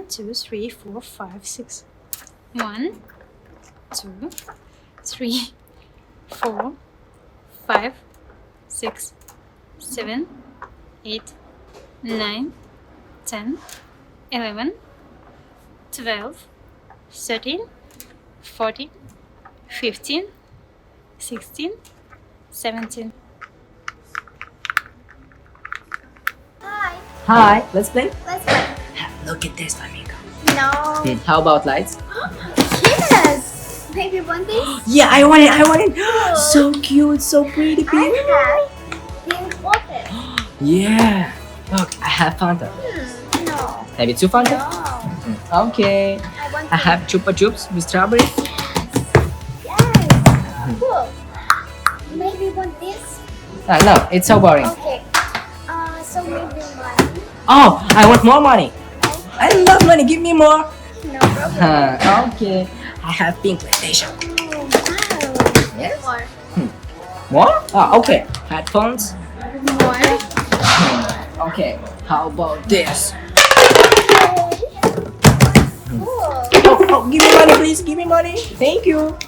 Two, three, four, five, six. 1, 2, 3, 4, 5, 6, 7, 8, 9, 10, 11, 12, 13, 14, 15, 16, 17. Hi, let's play. Let's play. Look at this, flamingo. No. How about lights? Yes. Maybe one this. Yeah, I want it. So cute, so pretty, I pink. have pink water. Yeah. Look, I have Fanta. No. Maybe two Fanta? No. Okay. I want I have Chupa Chups with strawberry. Yes. Cool. Maybe want this. No, it's so boring. Okay. So maybe money. Oh, I want more money. I love money. Give me more. No problem. Okay. I have pink PlayStation. Oh, wow. Yes. More. More? Oh, okay. Headphones. More. Okay. How about this? Cool. Oh, give me money, please. Give me money. Thank you.